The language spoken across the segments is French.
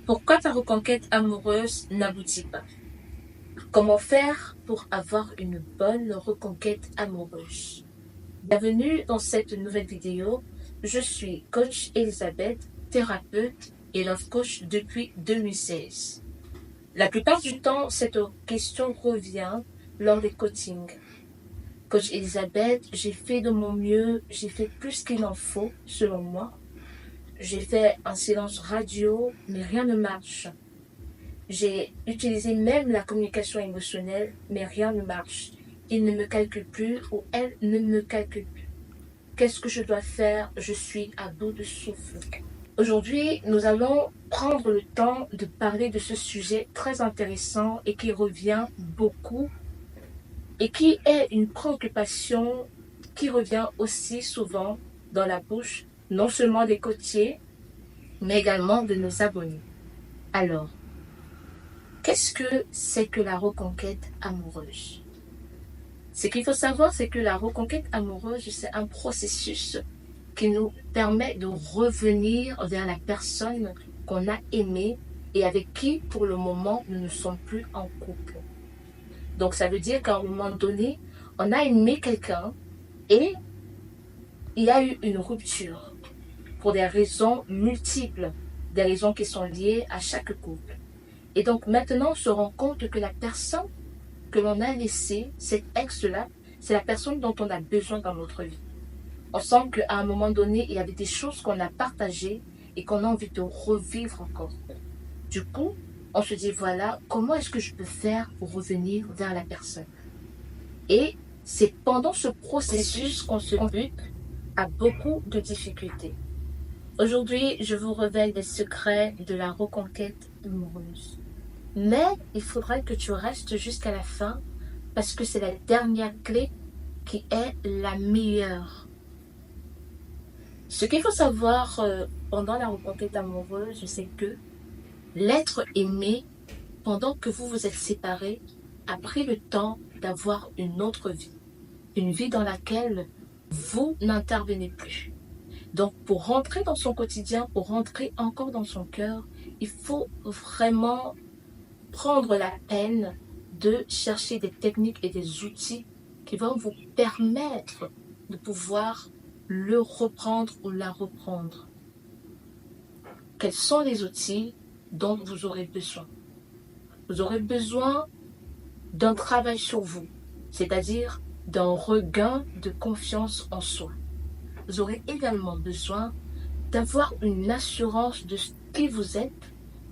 Pourquoi ta reconquête amoureuse n'aboutit pas? Comment faire pour avoir une bonne reconquête amoureuse? Bienvenue dans cette nouvelle vidéo. Je suis coach Elisabeth, thérapeute et love coach depuis 2016. La plupart du temps, cette question revient lors des coachings. Coach Elisabeth, j'ai fait de mon mieux, j'ai fait plus qu'il en faut, selon moi. J'ai fait un silence radio, mais rien ne marche. J'ai utilisé même la communication émotionnelle, mais rien ne marche. Il ne me calcule plus ou elle ne me calcule plus. Qu'est-ce que je dois faire? Je suis à bout de souffle. Aujourd'hui, nous allons prendre le temps de parler de ce sujet très intéressant et qui revient beaucoup et qui est une préoccupation qui revient aussi souvent dans la bouche, non seulement des coachés, mais également de nos abonnés. Alors, qu'est-ce que c'est que la reconquête amoureuse? Ce qu'il faut savoir, c'est que la reconquête amoureuse, c'est un processus qui nous permet de revenir vers la personne qu'on a aimée et avec qui, pour le moment, nous ne sommes plus en couple. Donc, ça veut dire qu'à un moment donné, on a aimé quelqu'un et il y a eu une rupture pour des raisons multiples, des raisons qui sont liées à chaque couple. Et donc maintenant, on se rend compte que la personne que l'on a laissée, cet ex-là, c'est la personne dont on a besoin dans notre vie. On sent qu'à un moment donné, il y avait des choses qu'on a partagées et qu'on a envie de revivre encore. Du coup, on se dit, voilà, comment est-ce que je peux faire pour revenir vers la personne? Et c'est pendant ce processus qu'on se bute à beaucoup de difficultés. Aujourd'hui, je vous révèle les secrets de la reconquête amoureuse. Mais il faudra que tu restes jusqu'à la fin parce que c'est la dernière clé qui est la meilleure. Ce qu'il faut savoir pendant la reconquête amoureuse, c'est que l'être aimé, pendant que vous vous êtes séparés, a pris le temps d'avoir une autre vie. Une vie dans laquelle vous n'intervenez plus. Donc, pour rentrer dans son quotidien, pour rentrer encore dans son cœur, il faut vraiment prendre la peine de chercher des techniques et des outils qui vont vous permettre de pouvoir le reprendre ou la reprendre. Quels sont les outils dont vous aurez besoin? Vous aurez besoin d'un travail sur vous, c'est-à-dire d'un regain de confiance en soi. Vous aurez également besoin d'avoir une assurance de ce qui vous êtes,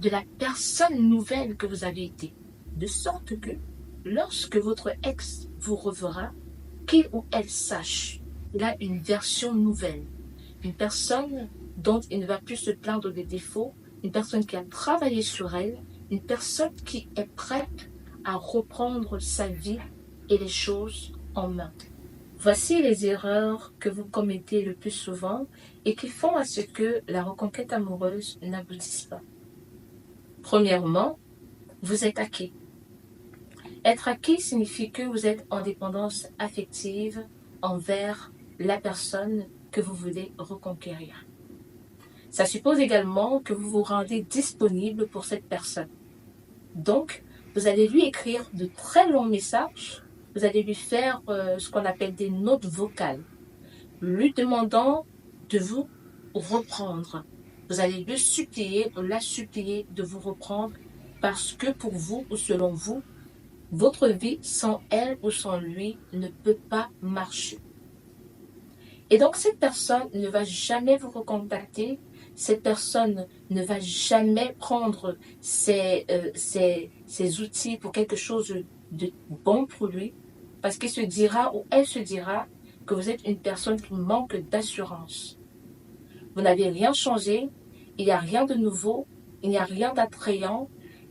de la personne nouvelle que vous avez été, de sorte que lorsque votre ex vous reverra, qu'il ou elle sache qu'il a une version nouvelle, une personne dont il ne va plus se plaindre des défauts, une personne qui a travaillé sur elle, une personne qui est prête à reprendre sa vie et les choses en main. Voici les erreurs que vous commettez le plus souvent et qui font à ce que la reconquête amoureuse n'aboutisse pas. Premièrement, vous êtes acquis. Être acquis signifie que vous êtes en dépendance affective envers la personne que vous voulez reconquérir. Ça suppose également que vous vous rendez disponible pour cette personne. Donc, vous allez lui écrire de très longs messages. Vous allez lui faire ce qu'on appelle des notes vocales, lui demandant de vous reprendre. Vous allez le supplier ou la supplier de vous reprendre parce que pour vous ou selon vous, votre vie sans elle ou sans lui ne peut pas marcher. Et donc cette personne ne va jamais vous recontacter, cette personne ne va jamais prendre ses outils pour quelque chose de bon pour lui, parce qu'il se dira ou elle se dira que vous êtes une personne qui manque d'assurance. Vous n'avez rien changé, il n'y a rien de nouveau, il n'y a rien d'attrayant,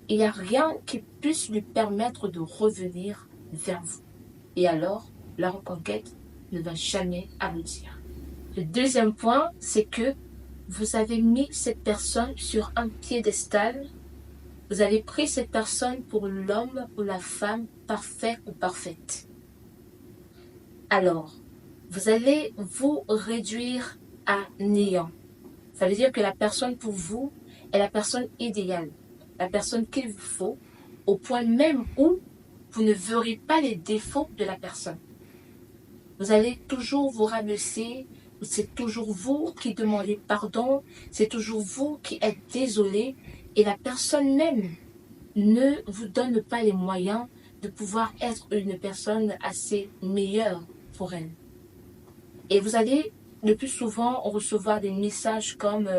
il n'y a rien qui puisse lui permettre de revenir vers vous. Et alors, la reconquête ne va jamais aboutir. Le deuxième point, c'est que vous avez mis cette personne sur un piédestal. Vous avez pris cette personne pour l'homme ou la femme parfait ou parfaite. Alors, vous allez vous réduire à néant. Ça veut dire que la personne pour vous est la personne idéale, la personne qu'il vous faut, au point même où vous ne verrez pas les défauts de la personne. Vous allez toujours vous rabaisser, c'est toujours vous qui demandez pardon, c'est toujours vous qui êtes désolé, et la personne même ne vous donne pas les moyens de pouvoir être une personne assez meilleure pour elle. Et vous allez le plus souvent recevoir des messages comme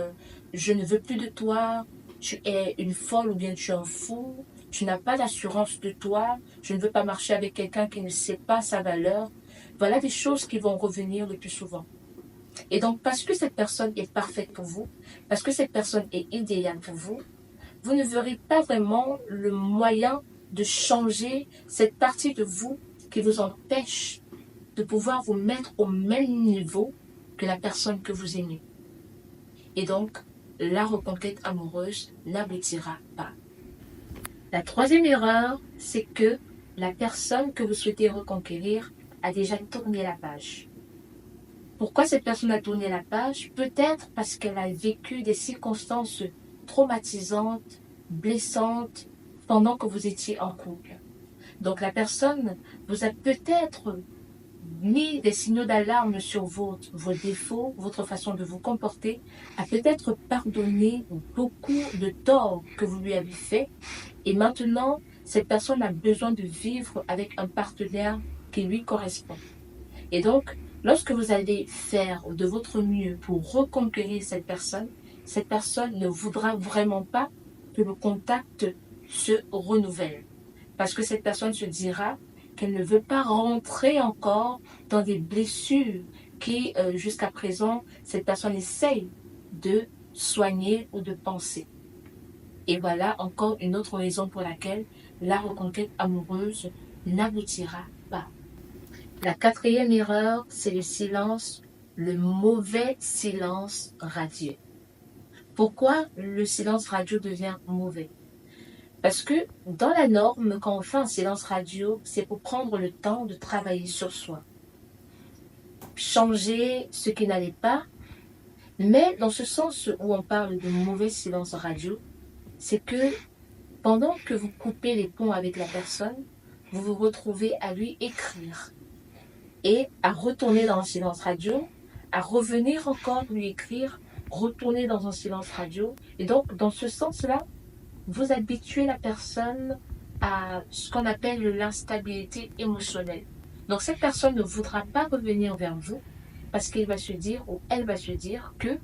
je ne veux plus de toi, tu es une folle ou bien tu es un fou, tu n'as pas d'assurance de toi, je ne veux pas marcher avec quelqu'un qui ne sait pas sa valeur. Voilà des choses qui vont revenir le plus souvent. Et donc, parce que cette personne est parfaite pour vous, parce que cette personne est idéale pour vous, vous ne verrez pas vraiment le moyen de changer cette partie de vous qui vous empêche de pouvoir vous mettre au même niveau que la personne que vous aimez. Et donc, la reconquête amoureuse n'aboutira pas. La troisième erreur, c'est que la personne que vous souhaitez reconquérir a déjà tourné la page. Pourquoi cette personne a tourné la page? Peut-être parce qu'elle a vécu des circonstances traumatisantes, blessantes, pendant que vous étiez en couple. Donc la personne vous a peut-être mis des signaux d'alarme sur vos défauts, votre façon de vous comporter, a peut-être pardonné beaucoup de torts que vous lui avez fait. Et maintenant, cette personne a besoin de vivre avec un partenaire qui lui correspond. Et donc, lorsque vous allez faire de votre mieux pour reconquérir cette personne ne voudra vraiment pas que le contact se renouvelle. Parce que cette personne se dira qu'elle ne veut pas rentrer encore dans des blessures qui, jusqu'à présent, cette personne essaye de soigner ou de penser. Et voilà encore une autre raison pour laquelle la reconquête amoureuse n'aboutira pas. La quatrième erreur, c'est le silence, le mauvais silence radieux. Pourquoi le silence radio devient mauvais? Parce que dans la norme, quand on fait un silence radio, c'est pour prendre le temps de travailler sur soi. Changer ce qui n'allait pas. Mais dans ce sens où on parle de mauvais silence radio, c'est que pendant que vous coupez les ponts avec la personne, vous vous retrouvez à lui écrire et à retourner dans un silence radio, à revenir encore lui écrire, retourner dans un silence radio. Et donc, dans ce sens-là, vous habituez la personne à ce qu'on appelle l'instabilité émotionnelle. Donc, cette personne ne voudra pas revenir vers vous parce qu'il va se dire ou elle va se dire que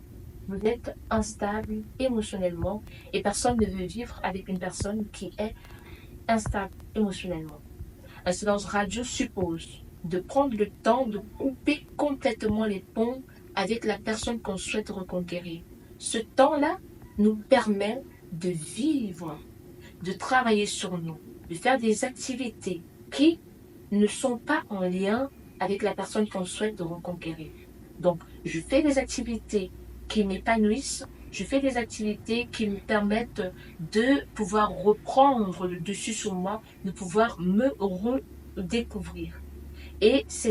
vous êtes instable émotionnellement et personne ne veut vivre avec une personne qui est instable émotionnellement. Un silence radio suppose de prendre le temps de couper complètement les ponts avec la personne qu'on souhaite reconquérir. Ce temps-là nous permet de vivre, de travailler sur nous, de faire des activités qui ne sont pas en lien avec la personne qu'on souhaite reconquérir. Donc, je fais des activités qui m'épanouissent, je fais des activités qui me permettent de pouvoir reprendre le dessus sur moi, de pouvoir me redécouvrir. Et ce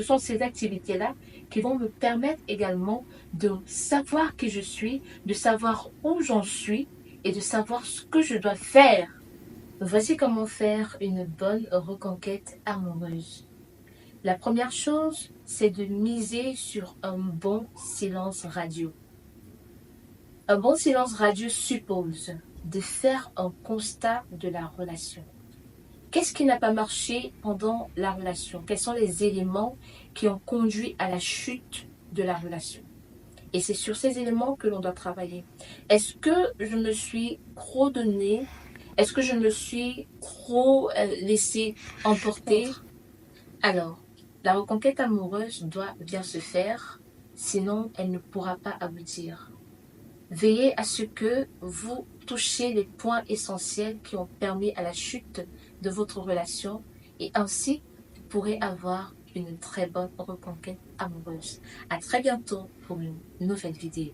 sont ces activités-là qui vont me permettre également de savoir qui je suis, de savoir où j'en suis et de savoir ce que je dois faire. Voici comment faire une bonne reconquête amoureuse. La première chose, c'est de miser sur un bon silence radio. Un bon silence radio suppose de faire un constat de la relation. Qu'est-ce qui n'a pas marché pendant la relation? Quels sont les éléments qui ont conduit à la chute de la relation? Et c'est sur ces éléments que l'on doit travailler. Est-ce que je me suis trop donnée? Est-ce que je me suis trop laissée emporter? Alors, la reconquête amoureuse doit bien se faire, sinon elle ne pourra pas aboutir. Veillez à ce que vous touchiez les points essentiels qui ont permis à la chute de votre relation et ainsi vous pourrez avoir une très bonne reconquête amoureuse. À très bientôt pour une nouvelle vidéo.